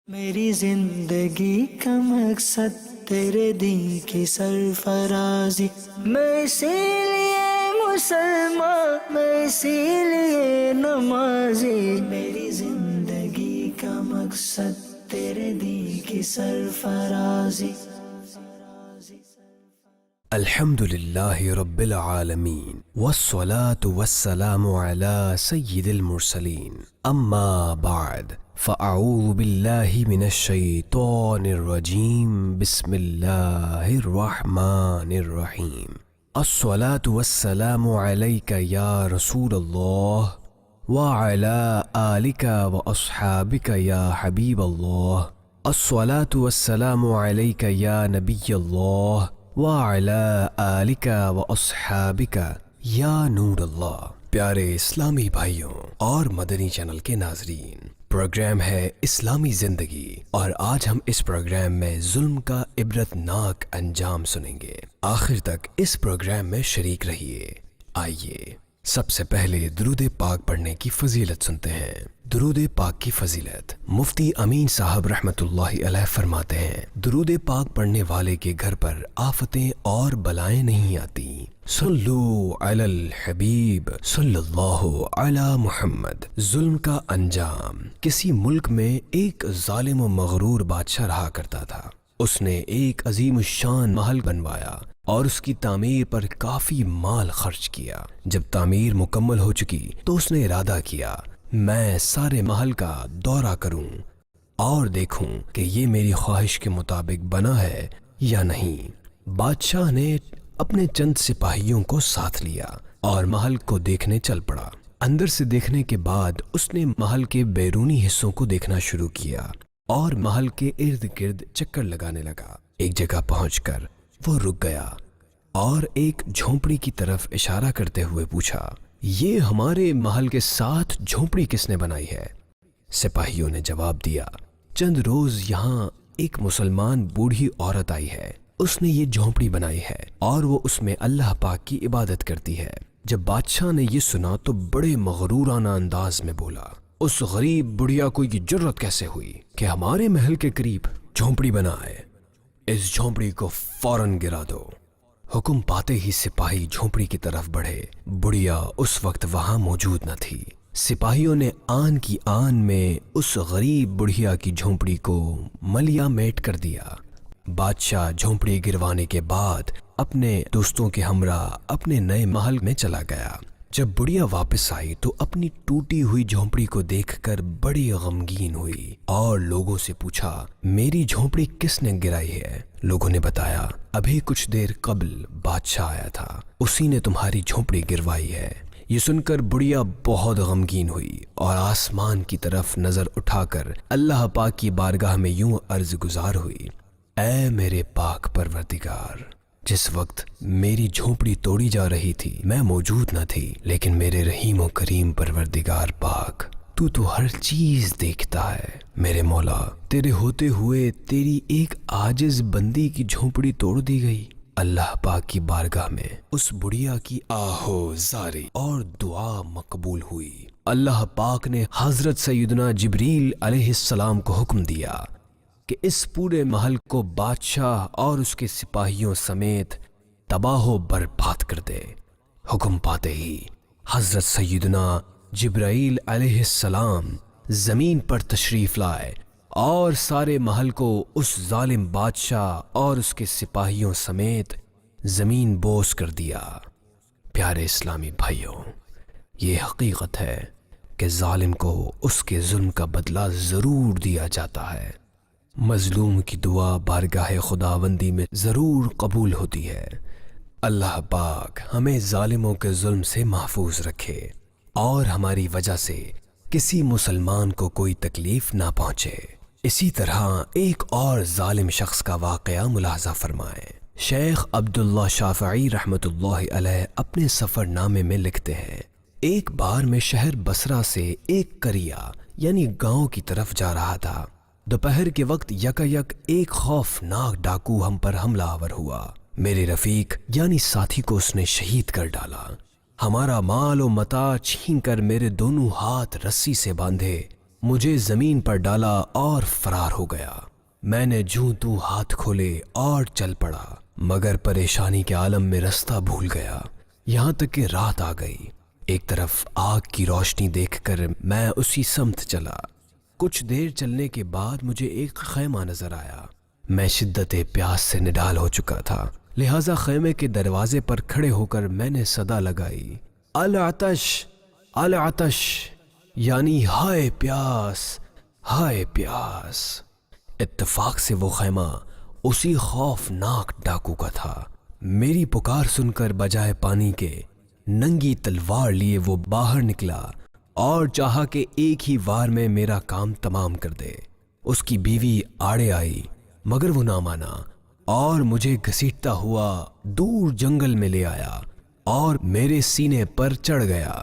میری زندگی کا مقصد تیرے دین کی سرفرازی، میں اسی لیے مسلمان، میں اسی لیے نمازی۔ میری زندگی کا مقصد تیرے دین کی سرفرازی۔ الحمد للہ رب العالمین والصلاة والسلام علی سید المرسلین، اما بعد فاعوذ باللہ من الشیطان الرجیم، بسم اللہ الرحمن الرحیم۔ الصلاة والسلام علیک یا رسول اللہ وعلی آلک واصحابک یا حبیب اللہ۔ الصلاة والسلام علیک یا نبی اللہ وعلی آلک واصحابک یا نور اللہ۔ پیارے اسلامی بھائیوں اور مدنی چینل کے ناظرین، پروگرام ہے اسلامی زندگی، اور آج ہم اس پروگرام میں ظلم کا عبرتناک انجام سنیں گے۔ آخر تک اس پروگرام میں شریک رہیے۔ آئیے سب سے پہلے درود پاک پڑھنے کی فضیلت سنتے ہیں۔ درود پاک کی فضیلت مفتی امین صاحب رحمۃ اللہ علیہ فرماتے ہیں، درود پاک پڑھنے والے کے گھر پر آفتیں اور بلائیں نہیں آتی۔ صلو علی الحبیب صلی اللہ علی محمد۔ ظلم کا انجام۔ کسی ملک میں ایک ظالم و مغرور بادشاہ رہا کرتا تھا۔ اس نے ایک عظیم الشان محل بنوایا اور اس کی تعمیر پر کافی مال خرچ کیا۔ جب تعمیر مکمل ہو چکی تو اس نے ارادہ کیا، میں سارے محل کا دورہ کروں اور دیکھوں کہ یہ میری خواہش کے مطابق بنا ہے یا نہیں۔ بادشاہ نے اپنے چند سپاہیوں کو ساتھ لیا اور محل کو دیکھنے چل پڑا۔ اندر سے دیکھنے کے بعد اس نے محل کے بیرونی حصوں کو دیکھنا شروع کیا اور محل کے ارد گرد چکر لگانے لگا۔ ایک جگہ پہنچ کر وہ رک گیا اور ایک جھونپڑی کی طرف اشارہ کرتے ہوئے پوچھا، یہ ہمارے محل کے ساتھ جھونپڑی کس نے بنائی ہے؟ سپاہیوں نے جواب دیا، چند روز یہاں ایک مسلمان بوڑھی عورت آئی ہے، اس نے یہ جھونپڑی بنائی ہے اور وہ اس میں اللہ پاک کی عبادت کرتی ہے۔ جب بادشاہ نے یہ سنا تو بڑے مغرورانہ انداز میں بولا، اس غریب بڑھیا کو یہ جرت کیسے ہوئی کہ ہمارے محل کے قریب جھونپڑی بنائے؟ اس جھونپڑی کو فوراً گرا دو۔ حکم پاتے ہی سپاہی جھونپڑی کی طرف بڑھے۔ بڑھیا اس وقت وہاں موجود نہ تھی۔ سپاہیوں نے آن کی آن میں اس غریب بڑھیا کی جھونپڑی کو ملیا میٹ کر دیا۔ بادشاہ جھونپڑی گروانے کے بعد اپنے دوستوں کے ہمراہ اپنے نئے محل میں چلا گیا۔ جب بڑھیا واپس آئی تو اپنی ٹوٹی ہوئی جھونپڑی کو دیکھ کر بڑی غمگین ہوئی اور لوگوں سے پوچھا، میری جھونپڑی کس نے گرائی ہے؟ لوگوں نے بتایا، ابھی کچھ دیر قبل بادشاہ آیا تھا، اسی نے تمہاری جھونپڑی گروائی ہے۔ یہ سن کر بڑھیا بہت غمگین ہوئی اور آسمان کی طرف نظر اٹھا کر اللہ پاک کی بارگاہ میں یوں عرض گزار ہوئی، اے میرے پاک پروردگار، جس وقت میری جھونپڑی توڑی جا رہی تھی میں موجود نہ تھی، لیکن میرے رحیم و کریم پروردگار پاک، تو ہر چیز دیکھتا ہے۔ میرے مولا، تیرے ہوتے ہوئے تیری ایک عاجز بندی کی جھونپڑی توڑ دی گئی۔ اللہ پاک کی بارگاہ میں اس بڑھیا کی آہو زاری اور دعا مقبول ہوئی۔ اللہ پاک نے حضرت سیدنا جبریل علیہ السلام کو حکم دیا کہ اس پورے محل کو بادشاہ اور اس کے سپاہیوں سمیت تباہ و برباد کر دے۔ حکم پاتے ہی حضرت سیدنا جبرائیل علیہ السلام زمین پر تشریف لائے اور سارے محل کو اس ظالم بادشاہ اور اس کے سپاہیوں سمیت زمین بوس کر دیا۔ پیارے اسلامی بھائیوں، یہ حقیقت ہے کہ ظالم کو اس کے ظلم کا بدلہ ضرور دیا جاتا ہے۔ مظلوم کی دعا بارگاہ خداوندی میں ضرور قبول ہوتی ہے۔ اللہ پاک ہمیں ظالموں کے ظلم سے محفوظ رکھے اور ہماری وجہ سے کسی مسلمان کو کوئی تکلیف نہ پہنچے۔ اسی طرح ایک اور ظالم شخص کا واقعہ ملاحظہ فرمائیں۔ شیخ عبداللہ شافعی رحمۃ اللہ علیہ اپنے سفر نامے میں لکھتے ہیں، ایک بار میں شہر بصرہ سے ایک قریہ یعنی گاؤں کی طرف جا رہا تھا۔ دوپہر کے وقت یکایک ایک خوفناک ڈاکو ہم پر حملہ آور ہوا۔ میرے رفیق یعنی ساتھی کو اس نے شہید کر ڈالا۔ ہمارا مال و متاع چھین کر میرے دونوں ہاتھ رسی سے باندھے مجھے زمین پر ڈالا اور فرار ہو گیا۔ میں نے جوں تو ہاتھ کھولے اور چل پڑا، مگر پریشانی کے عالم میں رستہ بھول گیا، یہاں تک کہ رات آ گئی۔ ایک طرف آگ کی روشنی دیکھ کر میں اسی سمت چلا۔ کچھ دیر چلنے کے بعد مجھے ایک خیمہ نظر آیا۔ میں شدت پیاس سے نڈال ہو چکا تھا، لہٰذا خیمے کے دروازے پر کھڑے ہو کر میں نے صدا لگائی، العطش العطش، یعنی ہائے پیاس ہائے پیاس۔ اتفاق سے وہ خیمہ اسی خوفناک ڈاکو کا تھا۔ میری پکار سن کر بجائے پانی کے ننگی تلوار لیے وہ باہر نکلا اور چاہا کہ ایک ہی وار میں میرا کام تمام کر دے۔ اس کی بیوی آڑے آئی مگر وہ نہ مانا اور مجھے گھسیٹتا ہوا دور جنگل میں لے آیا اور میرے سینے پر چڑھ گیا۔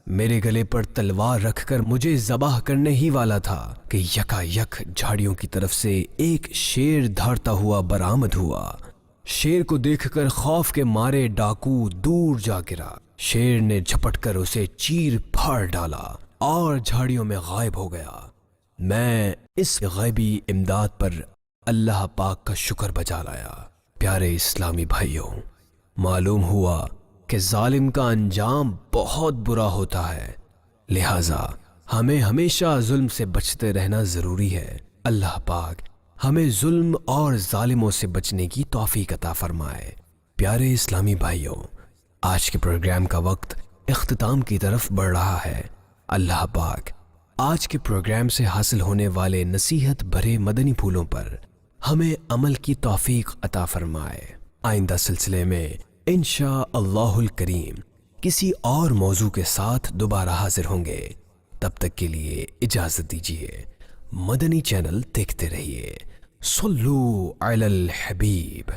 میرے گلے پر تلوار رکھ کر مجھے ذبح کرنے ہی والا تھا کہ یکا یک جھاڑیوں کی طرف سے ایک شیر دھاڑتا ہوا برآمد ہوا۔ شیر کو دیکھ کر خوف کے مارے ڈاکو دور جا گرا۔ شیر نے جھپٹ کر اسے چیر پھاڑ ڈالا اور جھاڑیوں میں غائب ہو گیا۔ میں اس غیبی امداد پر اللہ پاک کا شکر بجا لایا۔ پیارے اسلامی بھائیوں، معلوم ہوا کہ ظالم کا انجام بہت برا ہوتا ہے، لہٰذا ہمیں ہمیشہ ظلم سے بچتے رہنا ضروری ہے۔ اللہ پاک ہمیں ظلم اور ظالموں سے بچنے کی توفیق عطا فرمائے۔ پیارے اسلامی بھائیوں، آج کے پروگرام کا وقت اختتام کی طرف بڑھ رہا ہے۔ اللہ پاک آج کے پروگرام سے حاصل ہونے والے نصیحت بھرے مدنی پھولوں پر ہمیں عمل کی توفیق عطا فرمائے۔ آئندہ سلسلے میں انشاء اللہ الکریم کسی اور موضوع کے ساتھ دوبارہ حاضر ہوں گے۔ تب تک کے لیے اجازت دیجیے، مدنی چینل دیکھتے رہیے۔ صلو علی الحبیب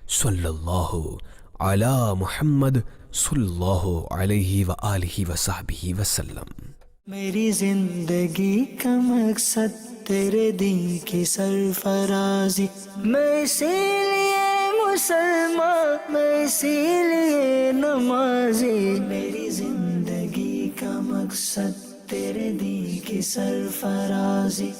صلی اللہ علی محمد صلی اللہ علیہ وآلہ وصحبہ وسلم۔ میری زندگی کا مقصد تیرے دین کی سرفرازی، میں اسی لیے مسلمان، میں اسی لیے نمازی۔ میری زندگی کا مقصد تیرے دین کی سرفرازی،